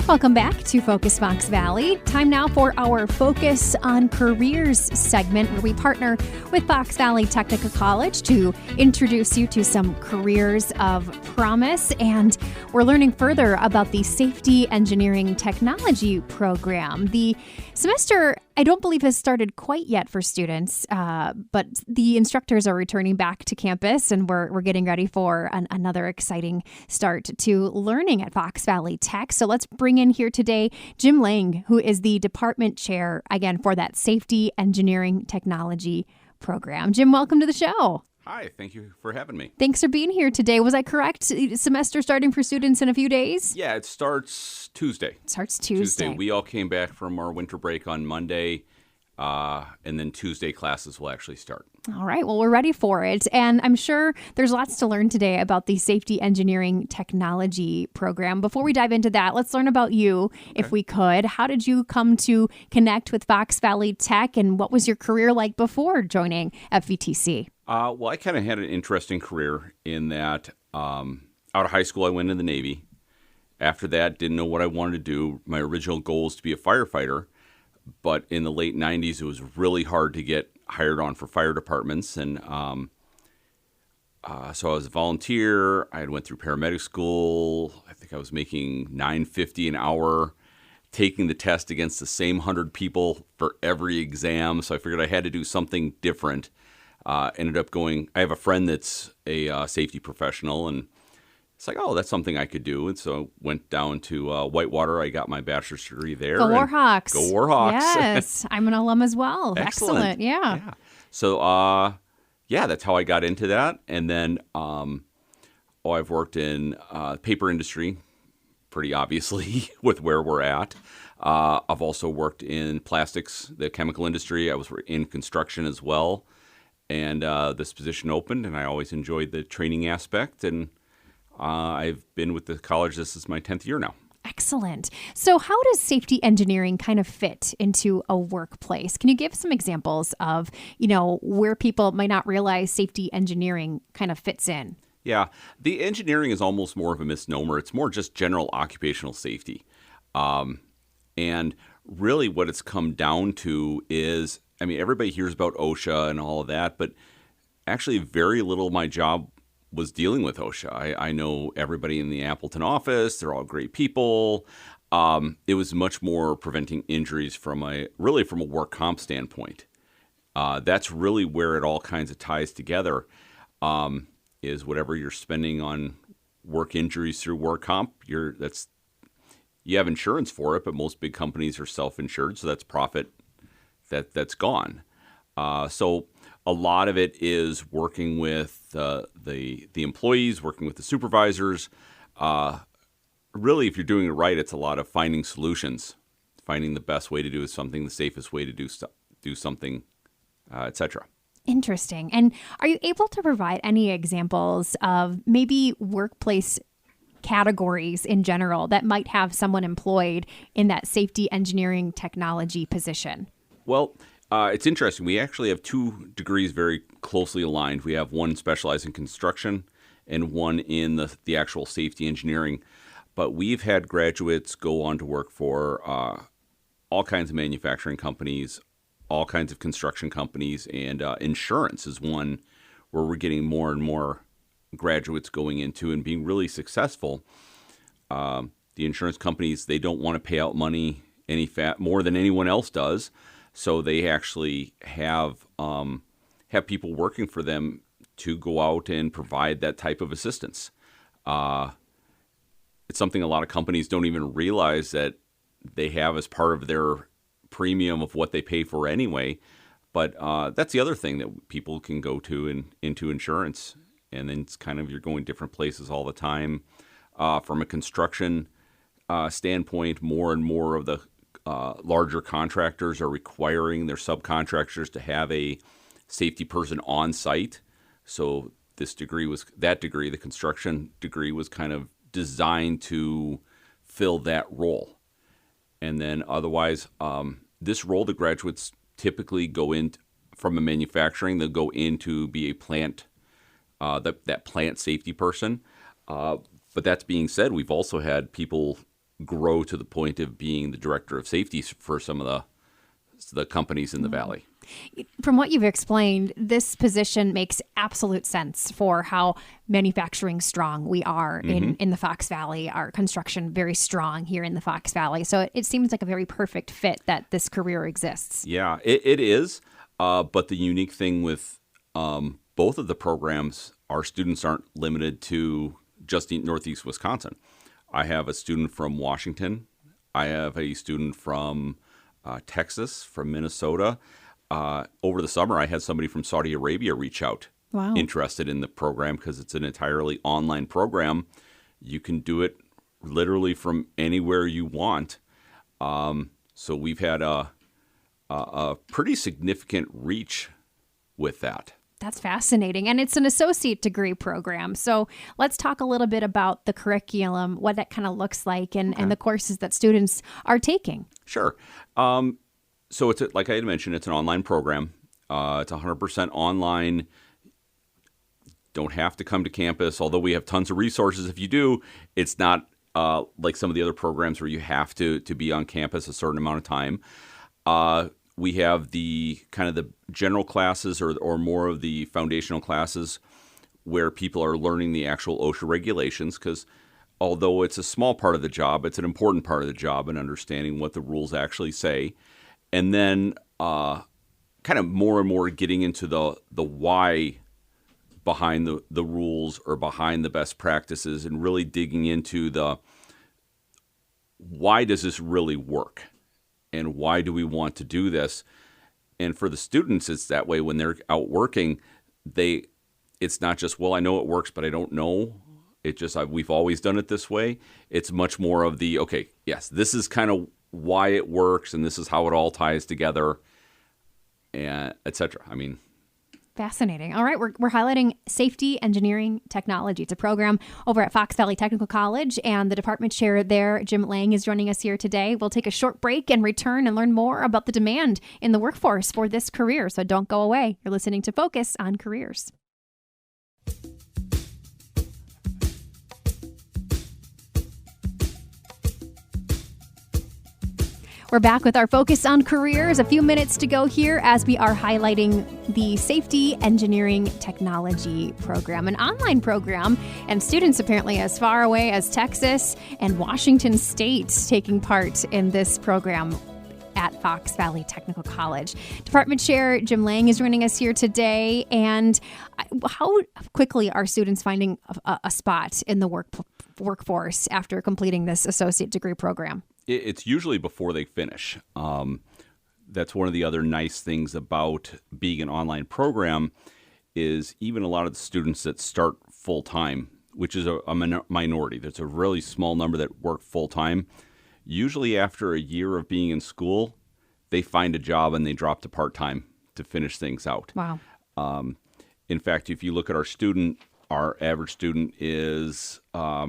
Welcome back to Focus Fox Valley. Time now for our Focus on Careers segment, where we partner with Fox Valley Technical College to introduce you to some careers of promise. And we're learning further about the Safety Engineering Technology program. The semester, I don't believe, has started quite yet for students, but the instructors are returning back to campus, and we're getting ready for another exciting start to learning at Fox Valley Tech. So let's bring in here today Jim Lang, who is the department chair, again, for that Safety Engineering Technology program. Jim, welcome to the show. Hi, thank you for having me. Thanks for being here today. Was I correct? Semester starting for students in a few days? Yeah, it starts Tuesday. It starts Tuesday. We all came back from our winter break on Monday, and then Tuesday classes will actually start. All right. Well, we're ready for it. And I'm sure there's lots to learn today about the Safety Engineering Technology program. Before we dive into that, let's learn about you, if we could. How did you come to connect with Fox Valley Tech, and what was your career like before joining FVTC? Well, I kind of had an interesting career in that out of high school, I went in the Navy. After that, didn't know what I wanted to do. My original goal was to be a firefighter. But in the late 90s, it was really hard to get hired on for fire departments. And so I was a volunteer. I had went through paramedic school. I think I was making $9.50 an hour, taking the test against the same 100 people for every exam. So I figured I had to do something different. Ended up going, I have a friend that's a safety professional, and it's like, oh, that's something I could do. And so I went down to Whitewater. I got my bachelor's degree there. Go Warhawks. Go Warhawks. Yes, I'm an alum as well. Excellent. Yeah. So, that's how I got into that. And then I've worked in paper industry, pretty obviously, with where we're at. I've also worked in plastics, the chemical industry. I was in construction as well. And this position opened, and I always enjoyed the training aspect. And I've been with the college. This is my 10th year now. Excellent. So how does safety engineering kind of fit into a workplace? Can you give some examples of, where people might not realize safety engineering kind of fits in? Yeah, the engineering is almost more of a misnomer. It's more just general occupational safety. And really what it's come down to is, everybody hears about OSHA and all of that, but actually very little of my job was dealing with OSHA. I know everybody in the Appleton office. They're all great people. It was much more preventing injuries from a work comp standpoint. That's really where it all kinds of ties together, is whatever you're spending on work injuries through work comp, you have insurance for it, but most big companies are self-insured, so that's profit that's gone. So a lot of it is working with the employees, working with the supervisors. Really, if you're doing it right, it's a lot of finding solutions, finding the best way to do something, the safest way to do something, etc. Interesting. And are you able to provide any examples of maybe workplace categories in general that might have someone employed in that safety engineering technology position? Well, it's interesting. We actually have two degrees very closely aligned. We have one specialized in construction and one in the actual safety engineering. But we've had graduates go on to work for all kinds of manufacturing companies, all kinds of construction companies, and insurance is one where we're getting more and more graduates going into and being really successful. The insurance companies, they don't want to pay out money more than anyone else does. So they actually have people working for them to go out and provide that type of assistance. It's something a lot of companies don't even realize that they have as part of their premium of what they pay for anyway. But that's the other thing that people can go to into insurance. And then it's kind of you're going different places all the time. From a construction standpoint, more and more of the larger contractors are requiring their subcontractors to have a safety person on site. So the construction degree was kind of designed to fill that role. And then otherwise, this role, the graduates typically go in from a manufacturing, they'll go in to be a plant, that plant safety person. But that's being said, we've also had people grow to the point of being the director of safety for some of the companies in the Valley. From what you've explained, this position makes absolute sense for how manufacturing strong we are in the Fox Valley, our construction very strong here in the Fox Valley. So it seems like a very perfect fit that this career exists. Yeah, it is. But the unique thing with both of the programs, our students aren't limited to just Northeast Wisconsin. I have a student from Washington. I have a student from Texas, from Minnesota. Over the summer, I had somebody from Saudi Arabia reach out, interested in the program because it's an entirely online program. You can do it literally from anywhere you want. So we've had a pretty significant reach with that. That's fascinating. And it's an associate degree program. So let's talk a little bit about the curriculum, what that kind of looks like, and the courses that students are taking. Sure. So it's like I had mentioned, it's an online program. It's 100% online. Don't have to come to campus, although we have tons of resources. If you do, it's not like some of the other programs where you have to be on campus a certain amount of time. We have the kind of the general classes or more of the foundational classes where people are learning the actual OSHA regulations, because although it's a small part of the job, it's an important part of the job in understanding what the rules actually say. And then kind of more and more getting into the why behind the rules or behind the best practices, and really digging into the why does this really work and why do we want to do this. And for the students, it's that way when they're out working, it's not just, well, I know it works, but I don't know. It just, we've always done it this way. It's much more of the, okay, yes, this is kind of why it works, and this is how it all ties together, and et cetera. I mean, fascinating. All right, we're highlighting Safety Engineering Technology. It's a program over at Fox Valley Technical College, and the department chair there, Jim Lang, is joining us here today. We'll take a short break and return and learn more about the demand in the workforce for this career. So don't go away. You're listening to Focus on Careers. We're back with our Focus on Careers. A few minutes to go here as we are highlighting the Safety Engineering Technology program, an online program, and students apparently as far away as Texas and Washington State taking part in this program at Fox Valley Technical College. Department Chair Jim Lang is joining us here today. And how quickly are students finding a spot in the workforce after completing this associate degree program? It's usually before they finish. That's one of the other nice things about being an online program is even a lot of the students that start full-time, which is a minority. There's a really small number that work full-time. Usually after a year of being in school, they find a job and they drop to part-time to finish things out. Wow. In fact, if you look at our average student is a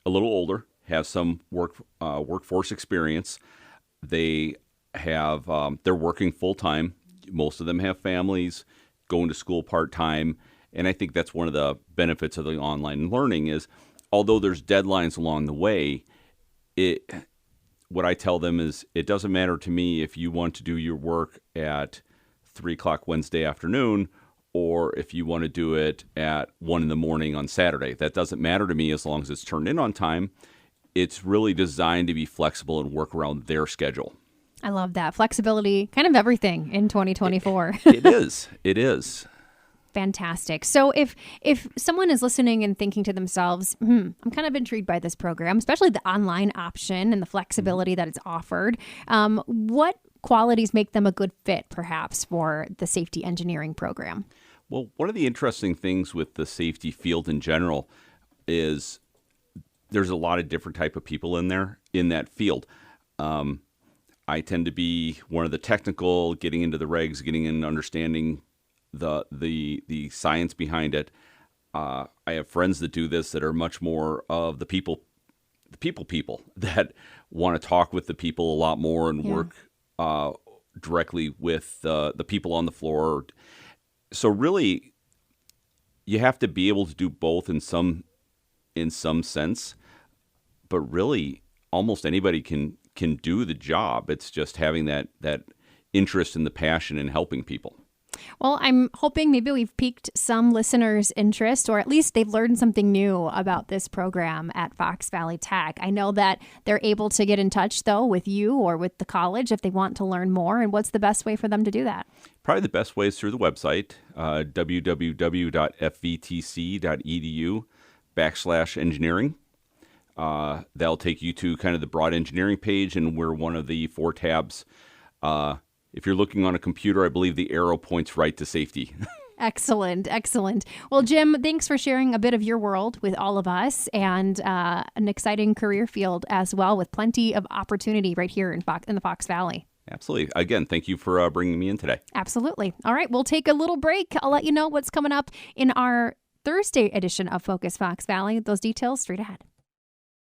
little older, have some workforce experience. They have they're working full time. Most of them have families, going to school part time, and I think that's one of the benefits of the online learning is, although there's deadlines along the way, what I tell them is it doesn't matter to me if you want to do your work at 3:00 Wednesday afternoon, or if you want to do it at 1 a.m. on Saturday. That doesn't matter to me as long as it's turned in on time. It's really designed to be flexible and work around their schedule. I love that. Flexibility, kind of everything in 2024. It is. It is. Fantastic. So if someone is listening and thinking to themselves, I'm kind of intrigued by this program, especially the online option and the flexibility that it's offered, what qualities make them a good fit, perhaps, for the safety engineering program? Well, one of the interesting things with the safety field in general is there's a lot of different type of people in that field. I tend to be one of the technical, getting into the regs, getting in understanding the science behind it. I have friends that do this that are much more of the people that want to talk with the people a lot more and work directly with the people on the floor. So really, you have to be able to do both in some sense. But really, almost anybody can do the job. It's just having that interest and the passion in helping people. Well, I'm hoping maybe we've piqued some listeners' interest, or at least they've learned something new about this program at Fox Valley Tech. I know that they're able to get in touch, though, with you or with the college if they want to learn more. And what's the best way for them to do that? Probably the best way is through the website, www.fvtc.edu/engineering. That'll take you to kind of the broad engineering page, and we're one of the 4 tabs. If you're looking on a computer, I believe the arrow points right to safety. Excellent. Excellent. Well, Jim, thanks for sharing a bit of your world with all of us, and an exciting career field as well, with plenty of opportunity right here in the Fox Valley. Absolutely. Again, thank you for bringing me in today. Absolutely. All right, we'll take a little break. I'll let you know what's coming up in our Thursday edition of Focus Fox Valley. Those details straight ahead.